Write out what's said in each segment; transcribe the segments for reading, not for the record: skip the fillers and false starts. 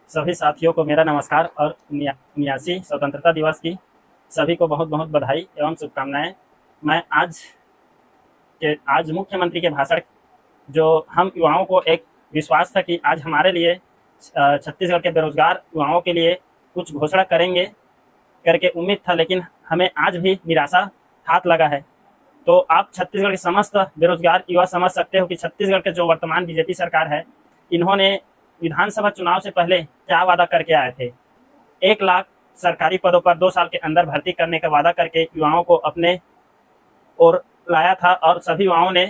सभी साथियों को मेरा नमस्कार और 79 स्वतंत्रता दिवस की सभी को बहुत बहुत बधाई एवं शुभकामनाएं। मैं आज मुख्यमंत्री के भाषण, जो हम युवाओं को एक विश्वास था कि आज हमारे लिए छत्तीसगढ़ के बेरोजगार युवाओं के लिए कुछ घोषणा करेंगे करके उम्मीद था, लेकिन हमें आज भी निराशा हाथ लगा है। तो आप छत्तीसगढ़ के समस्त बेरोजगार युवा समझ सकते हो कि छत्तीसगढ़ के जो वर्तमान बीजेपी सरकार है, इन्होंने विधानसभा चुनाव से पहले क्या वादा करके आए थे। 1 लाख सरकारी पदों पर 2 साल के अंदर भर्ती करने का वादा करके युवाओं को अपने ओर लाया था और सभी युवाओं ने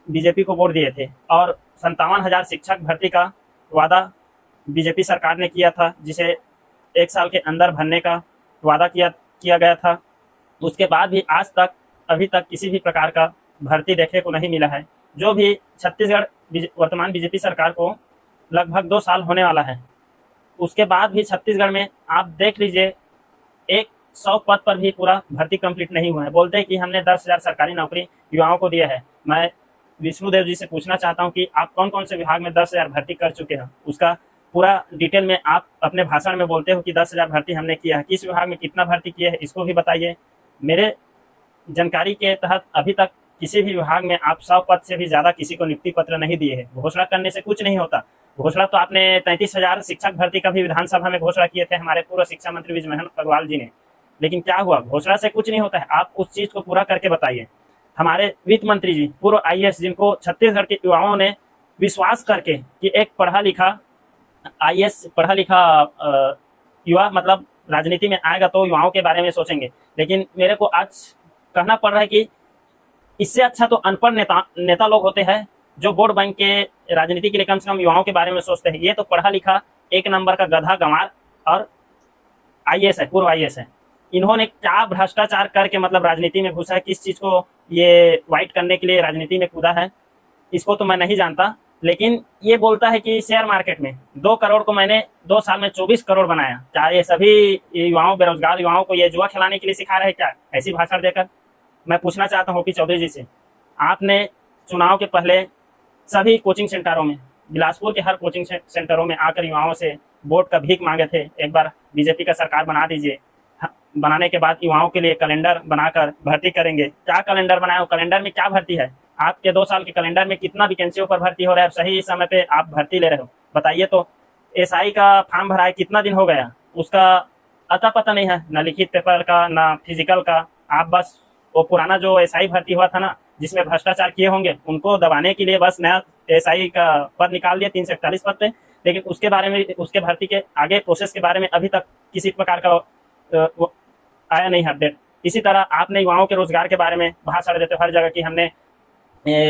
बीजेपी को वोट दिए थे। और 57,000 शिक्षक भर्ती का वादा बीजेपी सरकार ने किया था, जिसे 1 साल के अंदर भरने का वादा किया गया था। उसके बाद भी आज तक अभी तक किसी भी प्रकार का भर्ती देखने को नहीं मिला है। जो भी छत्तीसगढ़ वर्तमान बीजेपी सरकार को लगभग 2 साल होने वाला है, उसके बाद भी छत्तीसगढ़ में आप देख लीजिए 100 पद पर भी पूरा भर्ती कंप्लीट नहीं हुआ है। बोलते हैं कि हमने 10,000 सरकारी नौकरी युवाओं को दिया है। मैं विष्णुदेव जी से पूछना चाहता हूं कि आप कौन कौन से विभाग में 10,000 भर्ती कर चुके हैं। उसका पूरा डिटेल में आप अपने भाषण में बोलते हो कि 10,000 भर्ती हमने किया है, किस विभाग में कितना भर्ती किया है इसको भी बताइए। मेरे जानकारी के तहत अभी तक किसी भी विभाग में आप 100 पद से भी ज्यादा किसी को नियुक्ति पत्र नहीं दिए हैं। घोषणा करने से कुछ नहीं होता। घोषणा तो आपने 33,000 शिक्षक भर्ती का भी विधानसभा में घोषणा किए थे हमारे पूर्व शिक्षा मंत्री विजयमोहन अग्रवाल जी ने, लेकिन क्या हुआ? घोषणा से कुछ नहीं होता है। आप उस चीज को पूरा करके बताइए। हमारे वित्त मंत्री जी पूर्व आईएएस, जिनको छत्तीसगढ़ के युवाओं ने विश्वास करके कि एक पढ़ा लिखा आईएएस पढ़ा लिखा युवा मतलब राजनीति में आएगा तो युवाओं के बारे में सोचेंगे, लेकिन मेरे को आज कहना पड़ रहा है कि इससे अच्छा तो अनपढ़ नेता लोग होते हैं जो वोट बैंक के राजनीति के लिए कम से कम युवाओं के बारे में सोचते हैं। ये तो पढ़ा लिखा 1 नंबर का गधा गंवार और आईएएस है, पूर्व आईएएस है। इन्होंने क्या भ्रष्टाचार करके मतलब राजनीति में घुसा है, किस चीज को ये वाइट करने के लिए राजनीति में कूदा है, इसको तो मैं नहीं जानता। लेकिन ये बोलता है कि शेयर मार्केट में 2 करोड़ को मैंने 2 साल में 24 करोड़ बनाया। क्या ये सभी युवाओं, बेरोजगार युवाओं को ये जुआ खिलाने के लिए सिखा रहे हैं क्या, ऐसी भाषण देकर? मैं पूछना चाहता हूँ कि चौधरी जी से, आपने चुनाव के पहले सभी कोचिंग सेंटरों में, बिलासपुर के हर कोचिंग सेंटरों में आकर युवाओं से वोट का भीख मांगे थे, एक बार बीजेपी का सरकार बना दीजिए। बनाने के बाद युवाओं के लिए कैलेंडर बनाकर भर्ती करेंगे। क्या कैलेंडर बनाए? कैलेंडर में क्या भर्ती है? आपके 2 साल के कैलेंडर में कितना वैकेंसियों पर भर्ती हो रहा है? सही समय पे आप भर्ती ले रहे हो, बताइए तो। एसआई का फॉर्म भरा है, कितना दिन हो गया? उसका अता पता नहीं है, ना लिखित पेपर का ना फिजिकल का। आप बस वो पुराना जो एसआई भर्ती हुआ था ना, जिसमें भ्रष्टाचार किए होंगे, उनको दबाने के लिए बस नया एसआई का पद निकाल दिया 341 पद पे। लेकिन उसके बारे में, उसके भर्ती के आगे प्रोसेस के बारे में अभी तक किसी प्रकार का आया नहीं है अपडेट। इसी तरह आपने युवाओं के रोजगार के बारे में भाषण देते हर जगह कि हमने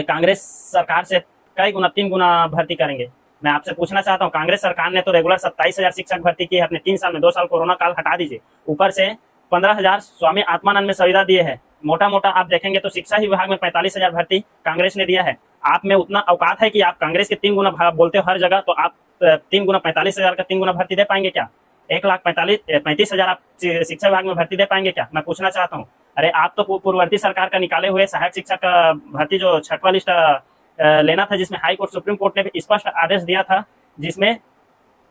कांग्रेस सरकार से कई गुना 3 गुना भर्ती करेंगे। मैं आपसे पूछना चाहता हूँ, कांग्रेस सरकार ने तो रेगुलर 27,000 शिक्षक भर्ती किए अपने 3 साल में। 2 साल कोरोना काल हटा दीजिए, ऊपर से 15,000 स्वामी आत्मानंद में सुविधा दिए है। मोटा मोटा आप देखेंगे तो शिक्षा ही विभाग में 45,000 भर्ती कांग्रेस ने दिया है। आप में उतना औकात है कि आप कांग्रेस के 3 गुना बोलते हो हर जगह, तो आप 3 गुना 45,000 का 3 गुना भर्ती दे पाएंगे क्या? 1,35,000 आप शिक्षा विभाग में भर्ती दे पाएंगे क्या? मैं पूछना चाहता हूँ। अरे आप तो पूर्ववर्ती सरकार का निकाले हुए सहायक शिक्षक का भर्ती जो 6वां लिस्ट लेना था, जिसमें हाई कोर्ट सुप्रीम कोर्ट ने भी स्पष्ट आदेश दिया था, जिसमें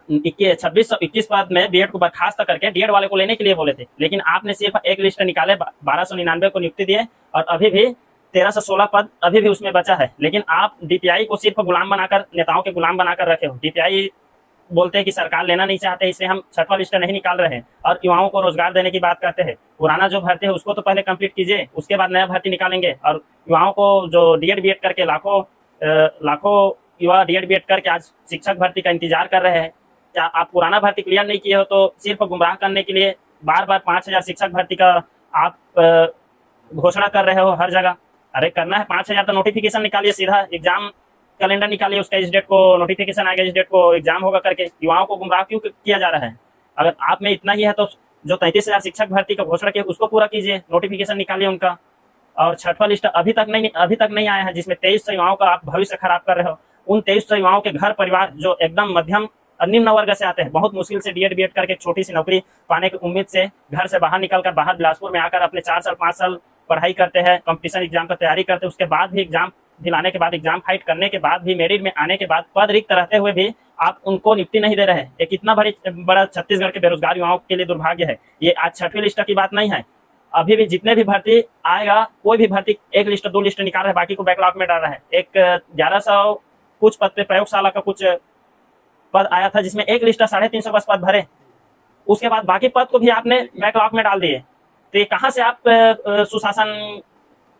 2621 पद में बीएड को बर्खास्त करके डीएड वाले को लेने के लिए बोले थे। लेकिन आपने सिर्फ एक लिस्ट निकाले, 1299 को नियुक्ति दिए और अभी भी 1316 पद अभी भी उसमें बचा है। लेकिन आप डीपीआई को सिर्फ गुलाम बनाकर, नेताओं के गुलाम बनाकर रखे हो। डीपीआई बोलते हैं कि सरकार लेना नहीं चाहते, इसलिए हम 6वां लिस्ट नहीं निकाल रहे हैं और युवाओं को रोजगार देने की बात करते हैं। पुराना जो भर्ती है उसको तो पहले कंप्लीट कीजिए, उसके बाद नया भर्ती निकालेंगे। और युवाओं को जो डीएड बीएड करके लाखों युवा डीएड बीएड करके आज शिक्षक भर्ती का इंतजार कर रहे हैं। क्या आप पुराना भर्ती क्लियर नहीं किए हो तो सिर्फ गुमराह करने के लिए बार बार 5,000 शिक्षक भर्ती का आप घोषणा कर रहे हो हर जगह? अरे करना है 5,000 तो नोटिफिकेशन निकालिए, सीधा एग्जाम कैलेंडर निकालिए, उसका इस डेट को नोटिफिकेशन आएगा, इस डेट को एग्जाम होगा करके। युवाओं को गुमराह क्यों किया जा रहा है? अगर आप में इतना ही है तो जो 33,000 शिक्षक भर्ती का घोषणा किया उसको पूरा कीजिए, नोटिफिकेशन निकालिए उनका। और 6वां लिस्ट अभी तक नहीं आया है, जिसमें 2300 युवाओं का आप भविष्य खराब कर रहे हो। उन 2300 युवाओं के घर परिवार जो एकदम मध्यम और निम्न वर्ग से आते हैं, बहुत मुश्किल से डीएड बीएड करके छोटी सी नौकरी पाने की उम्मीद से घर से बाहर निकलकर बाहर बिलासपुर में आकर अपने 4 साल 5 साल पढ़ाई करते हैं, कंपटीशन एग्जाम का तैयारी करते हैं, उसके बाद भी एग्जाम दिलाने के बाद, एग्जाम फाइट करने के बाद भी, मेरिट में आने के बाद पद रिक्त रहते हुए भी आप उनको नियुक्ति नहीं दे रहे। ये कितना बड़ा छत्तीसगढ़ के बेरोजगार युवाओं के लिए दुर्भाग्य है। ये आज 6वीं लिस्ट की बात नहीं है। अभी भी जितने भी भर्ती आएगा, कोई भी भर्ती 1 लिस्ट 2 लिस्ट निकाल रहा है, बाकी को बैकलॉग में डाल रहा है। एक 1100 कुछ पद पे प्रयोगशाला का कुछ पद आया था, जिसमें 1 लिस्ट 350 बस पद भरे, उसके बाद बाकी पद को भी आपने बैकलॉग में डाल दिए। तो ये कहाँ से आप सुशासन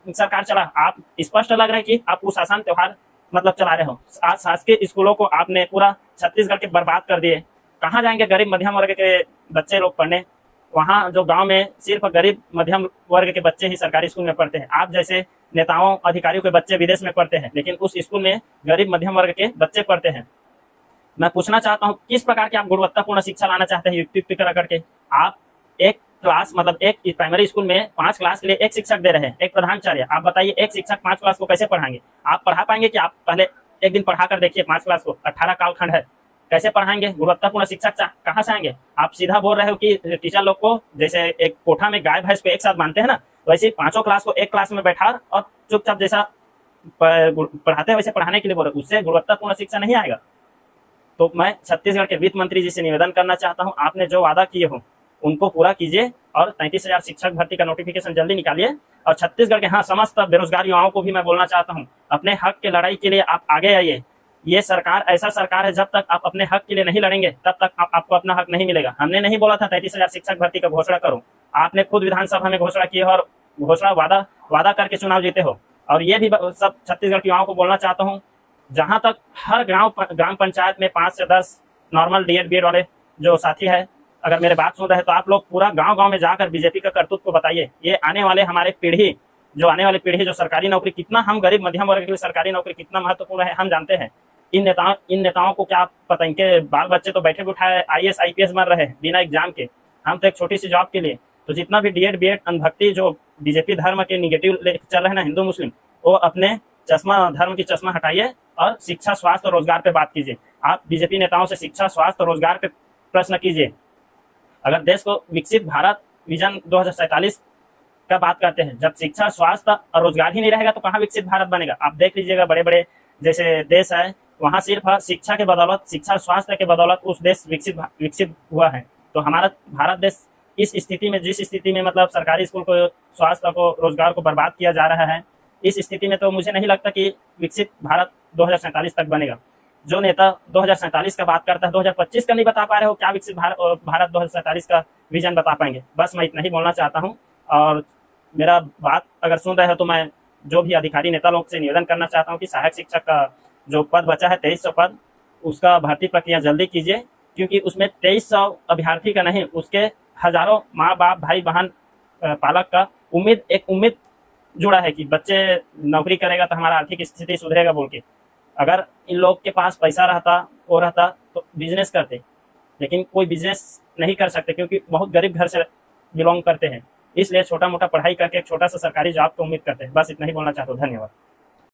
सरकार चला? आप स्पष्ट लग रहा है कि आप कुशासन त्योहार मतलब चला रहे हो। आज शासकीय स्कूलों को आपने पूरा छत्तीसगढ़ के बर्बाद कर दिए। कहाँ जाएंगे गरीब मध्यम वर्ग के बच्चे लोग पढ़ने? वहाँ जो गांव में सिर्फ गरीब मध्यम वर्ग के बच्चे ही सरकारी स्कूल में पढ़ते हैं। आप जैसे नेताओं अधिकारियों के बच्चे विदेश में पढ़ते हैं, लेकिन उस स्कूल में गरीब मध्यम वर्ग के बच्चे पढ़ते हैं। मैं पूछना चाहता हूँ, किस प्रकार की आप गुणवत्तापूर्ण शिक्षा लाना चाहते हैं युक्ति करके? आप एक क्लास मतलब एक प्राइमरी स्कूल में 5 क्लास के लिए 1 शिक्षक दे रहे हैं, एक प्रधानाचार्य। आप बताइए 1 शिक्षक 5 क्लास को कैसे पढ़ाएंगे? आप पढ़ा पाएंगे कि? आप पहले एक दिन पढ़ा कर देखिए 5 क्लास को, 18 कालखंड है, कैसे पढ़ाएंगे? गुणवत्तापूर्ण शिक्षक कहाँ से आएंगे? आप सीधा बोल रहे हो कि टीचर लोग को जैसे एक कोठा में गाय भैंस को एक साथ बांधते हैं ना, वैसे ही 5 क्लास को एक क्लास में बैठा और चुपचाप जैसा पढ़ाते हैं वैसे पढ़ाने के लिए बोल रहे, उससे गुणवत्तापूर्ण शिक्षा नहीं आएगा। तो मैं छत्तीसगढ़ के वित्त मंत्री जी से निवेदन करना चाहता हूँ, आपने जो वादा किए हो उनको पूरा कीजिए और 33,000 शिक्षक भर्ती का नोटिफिकेशन जल्दी निकालिए। और छत्तीसगढ़ के समस्त बेरोजगार युवाओं को भी मैं बोलना चाहता हूँ, अपने हक के लड़ाई के लिए आप आगे आइए। ये सरकार ऐसा सरकार है, जब तक आप अपने हक के लिए नहीं लड़ेंगे तब तक आपको अपना हक नहीं मिलेगा। हमने नहीं बोला था 33,000 शिक्षक भर्ती का घोषणा करो, आपने खुद विधानसभा में घोषणा की और घोषणा वादा करके चुनाव जीते हो। और ये भी सब छत्तीसगढ़ के युवाओं को बोलना चाहता हूँ, जहां तक हर ग्राम पंचायत में 5 से 10 नॉर्मल DED BED वाले जो साथी है, अगर मेरे बात सुन रहे हैं तो आप लोग पूरा गांव में जाकर बीजेपी का करतूत को बताइए। ये आने वाली पीढ़ी जो सरकारी नौकरी कितना, हम गरीब मध्यम वर्ग के लिए सरकारी नौकरी कितना महत्वपूर्ण है हम जानते हैं। इन नेताओं को क्या पता? इनके बाल बच्चे तो बैठे बिठाए IAS IPS बन रहे हैं बिना एग्जाम के, हम तो एक छोटी सी जॉब के लिए। तो जितना भी DED BED अनभक्ति जो बीजेपी धर्म के निगेटिव चल रहे हैं ना, हिंदू मुस्लिम, वो अपने धर्म की चश्मा हटाइए और शिक्षा स्वास्थ्य और रोजगार पे बात कीजिए। आप बीजेपी नेताओं से शिक्षा स्वास्थ्य और रोजगार पे प्रश्न कीजिए। अगर देश को विकसित भारत विजन 2047 का बात करते हैं, जब शिक्षा स्वास्थ्य और रोजगार ही नहीं रहेगा तो कहाँ विकसित भारत बनेगा? आप देख लीजिएगा बड़े बड़े जैसे देश है, वहाँ सिर्फ शिक्षा के बदौलत, शिक्षा स्वास्थ्य के बदौलत उस देश विकसित हुआ है। तो हमारा भारत देश इस स्थिति में, जिस स्थिति में मतलब सरकारी स्कूल को, स्वास्थ्य को, रोजगार को बर्बाद किया जा रहा है, इस स्थिति में तो मुझे नहीं लगता कि विकसित भारत 2047 तक बनेगा। जो नेता 2047 का बात करता है, 2025 का नहीं बता पा रहे हो, क्या विकसित भारत 2047 का विजन बता पाएंगे? बस मैं इतना ही बोलना चाहता हूँ। और मेरा बात अगर सुन रहे हो तो मैं जो भी अधिकारी नेता लोग से निवेदन करना चाहता हूँ कि सहायक शिक्षक का जो पद बचा है 2300 पद, उसका भर्ती प्रक्रिया जल्दी कीजिए, क्योंकि उसमें 2300 अभ्यर्थी का नहीं, उसके हजारों माँ बाप भाई बहन पालक का उम्मीद जुड़ा है कि बच्चे नौकरी करेगा तो हमारा आर्थिक स्थिति सुधरेगा बोल के। अगर इन लोग के पास पैसा रहता तो बिजनेस करते, लेकिन कोई बिजनेस नहीं कर सकते क्योंकि बहुत गरीब घर से बिलोंग करते हैं, इसलिए छोटा मोटा पढ़ाई करके एक छोटा सा सरकारी जॉब को उम्मीद करते हैं। बस इतना ही बोलना चाहता हूँ। धन्यवाद।